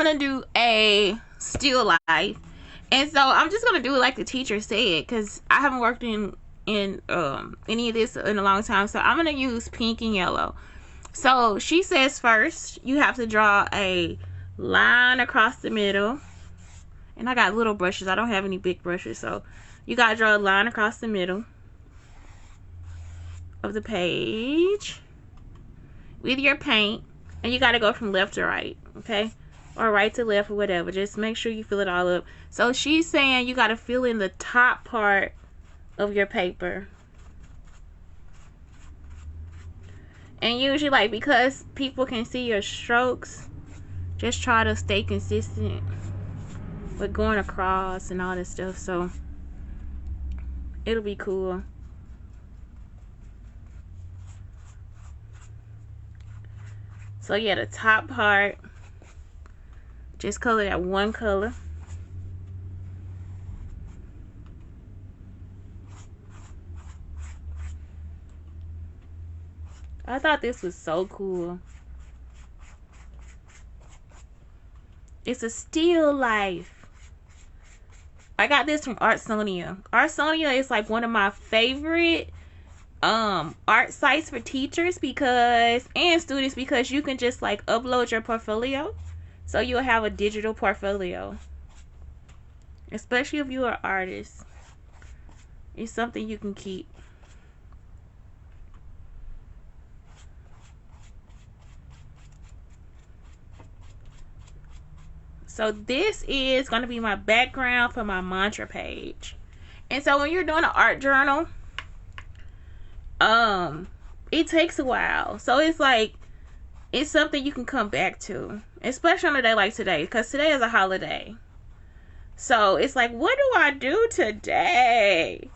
gonna do a still life, and so I'm just gonna do it like the teacher said, because I haven't worked in any of this in a long time. So I'm gonna use pink and yellow. So she says first you have to draw a line across the middle, and I got little brushes, I don't have any big brushes, so you gotta draw a line across the middle of the page with your paint, and you gotta go from left to right, okay, or right to left, or whatever. Just make sure you fill it all up. So she's saying you gotta fill in the top part of your paper. And usually, like, because people can see your strokes, just try to stay consistent with going across and all this stuff, so it'll be cool. So yeah, the top part, just color that one color. I thought this was so cool. It's a still life. I got this from Artsonia. Artsonia is like one of my favorite art sites for teachers and students, because you can just like upload your portfolio, so you'll have a digital portfolio, especially if you're an artist. It's something you can keep. So this is going to be my background for my mantra page. And so when you're doing an art journal, it takes a while. So it's like, it's something you can come back to, especially on a day like today, because today is a holiday. So it's like, what do I do today?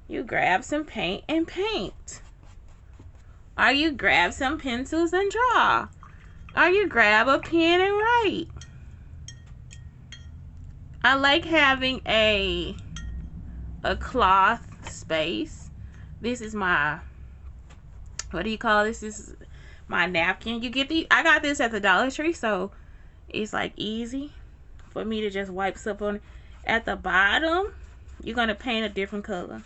You grab some paint and paint. Or you grab some pencils and draw. Or you grab a pen and write. I like having a cloth space. This is my, what do you call this? This is my napkin. You get the, I got this at the Dollar Tree, so it's like easy for me to just wipe stuff on. At the bottom, you're gonna paint a different color.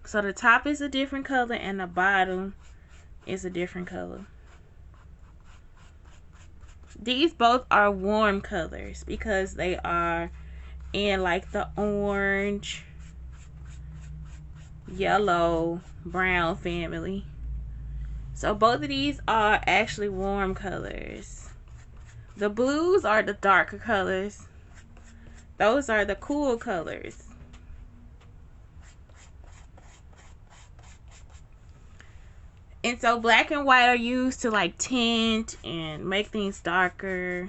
So the top is a different color and the bottom is a different color. These both are warm colors because they are in like the orange, yellow, brown family. So both of these are actually warm colors. The blues are the darker colors. Those are the cool colors. And so black and white are used to like tint and make things darker,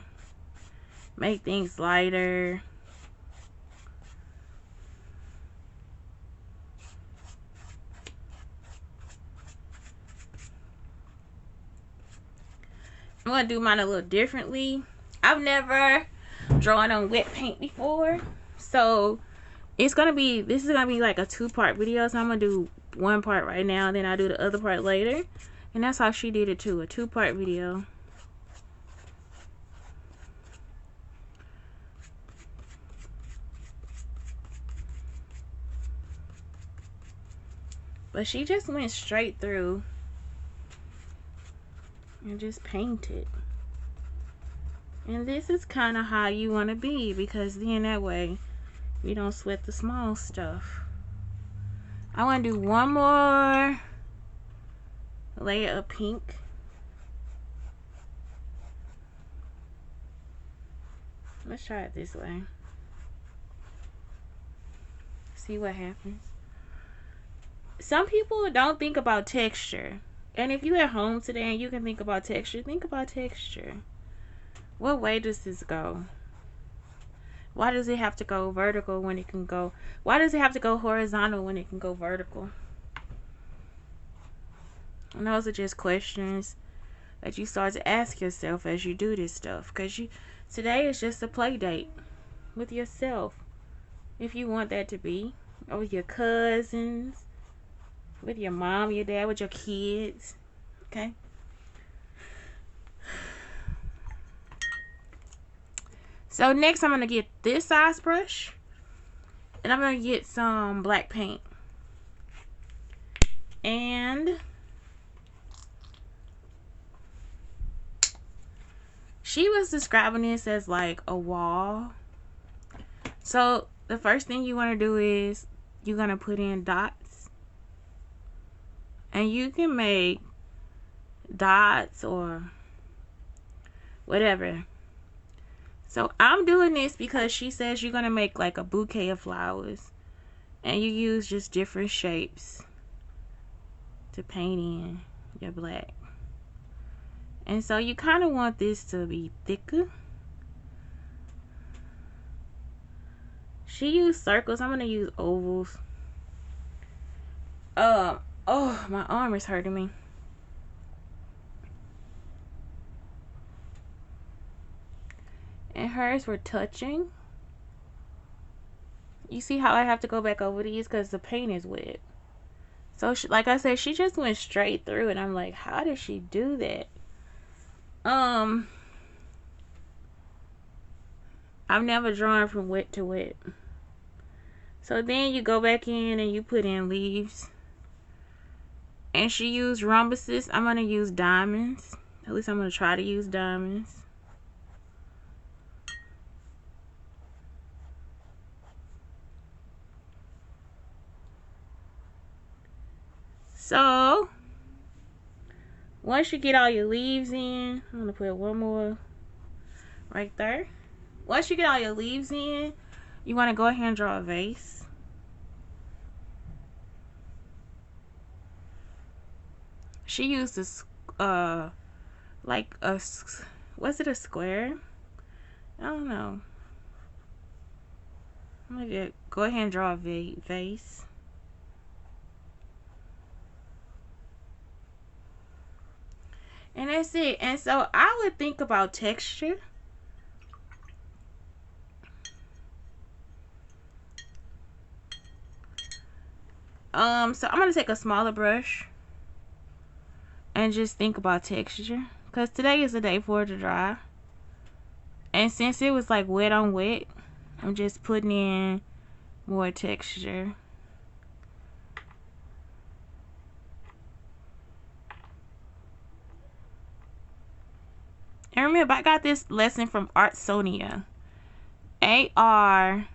make things lighter. I'm gonna do mine a little differently. I've never drawn on wet paint before, so it's gonna be, this is gonna be like a 2-part video. So I'm gonna do one part right now, and then I'll do the other part later. And that's how she did it too, a 2-part video. But she just went straight through and just painted. And this is kind of how you want to be, because then that way you don't sweat the small stuff. I want to do one more layer of pink. Let's try it this way. See what happens. Some people don't think about texture. And if you're at home today and you can think about texture, think about texture. What way does this go? Why does it have to go vertical when it can go? Why does it have to go horizontal when it can go vertical? And those are just questions that you start to ask yourself as you do this stuff. Because today is just a play date with yourself. If you want that to be. Or with your cousins. With your mom, your dad, with your kids. Okay? So next I'm going to get this size brush. And I'm going to get some black paint. And she was describing this as like a wall. So the first thing you want to do is you're going to put in dots. And you can make dots or whatever. So I'm doing this because she says you're going to make like a bouquet of flowers. And you use just different shapes to paint in your black. And so you kind of want this to be thicker. She used circles. I'm going to use ovals. Oh, my arm is hurting me. And hers were touching. You see how I have to go back over these because the paint is wet. So she, like I said, she just went straight through, and I'm like, how did she do that? I've never drawn from wet to wet. So then you go back in and you put in leaves. And she used rhombuses. I'm going to use diamonds. At least I'm going to try to use diamonds. So, once you get all your leaves in, I'm going to put one more right there. Once you get all your leaves in, you want to go ahead and draw a vase. She used this, like a, was it a square? I don't know. I'm gonna go ahead and draw a vase. And that's it. And so I would think about texture. So I'm gonna take a smaller brush and just think about texture, because today is the day for it to dry. And since it was like wet on wet, I'm just putting in more texture. And remember, I got this lesson from Artsonia. ARTSONIA.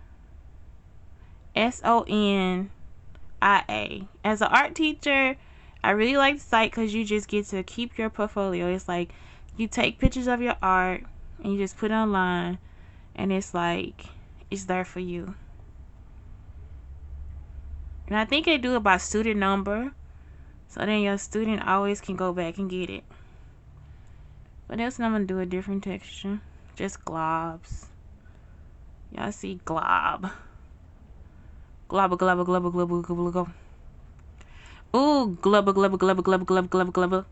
As an art teacher, I really like the site because you just get to keep your portfolio. It's like you take pictures of your art and you just put it online, and it's like it's there for you. And I think they do it by student number, so then your student always can go back and get it. But else I'm gonna do a different texture, just globs. Y'all see glob. Globba, globba, globba, globba, globba, globba. Ooh, glubba, glubba, glubba, glubba, glubba, glubba, glubba.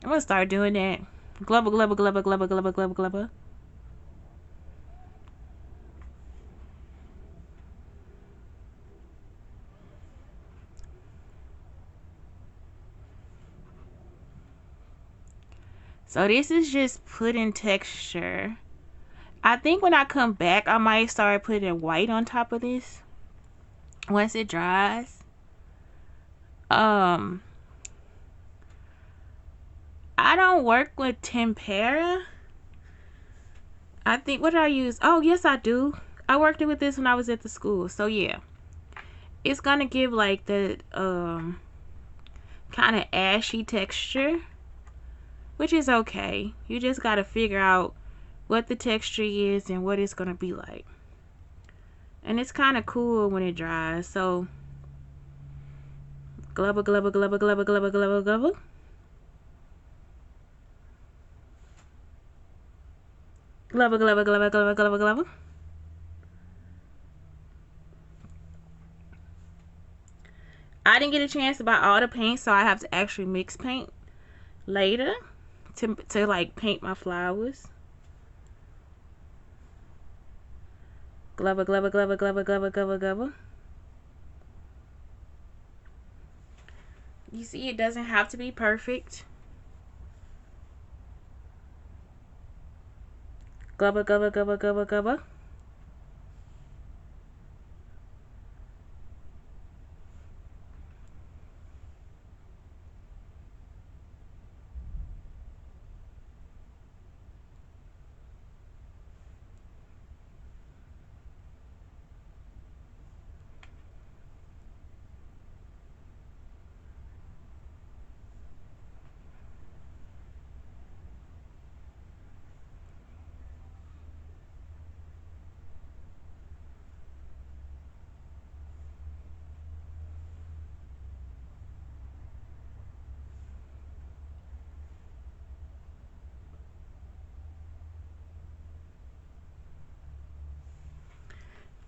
I'm gonna start doing that. Glubba, glubba, glubba, glubba, glubba, glubba, glubba. So this is just putting texture. I think when I come back, I might start putting white on top of this once it dries. I don't work with tempera. I think, what did I use? Oh, yes, I do. I worked with this when I was at the school. So, yeah. It's going to give, like, the kind of ashy texture, which is okay. You just got to figure out what the texture is and what it's going to be like. And it's kind of cool when it dries. So, glubba, glubba, glubba, glubba, glubba, glubba, glubba. Glubba, glubba, glubba, glubba, glubba, glubba. I didn't get a chance to buy all the paint, so I have to actually mix paint later to like paint my flowers. Glubba, glubba, glubba, glubba, glubba, glubba, glubba. You see, it doesn't have to be perfect. Gubba, gubba, gubba, gubba, gubba.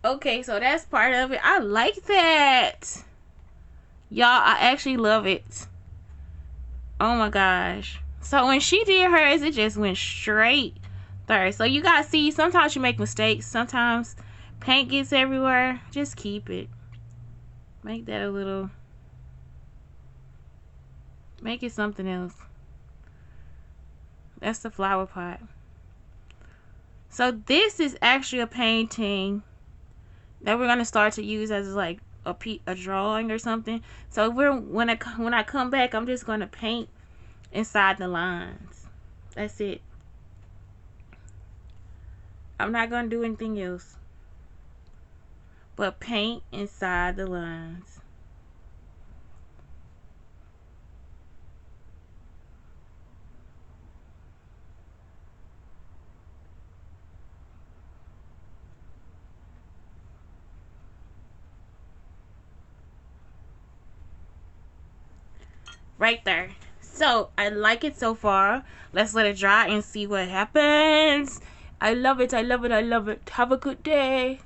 Okay, so that's part of it. I like that. Y'all, I actually love it. Oh my gosh. So when she did hers, it just went straight there. So you guys see, sometimes you make mistakes. Sometimes paint gets everywhere. Just keep it. Make that a little... Make it something else. That's the flower pot. So this is actually a painting that we're gonna start to use as like a drawing or something. So when I come back, I'm just gonna paint inside the lines. That's it. I'm not gonna do anything else but paint inside the lines. Right there. So I like it so far. Let's let it dry and see what happens. I love it. I love it. I love it. Have a good day.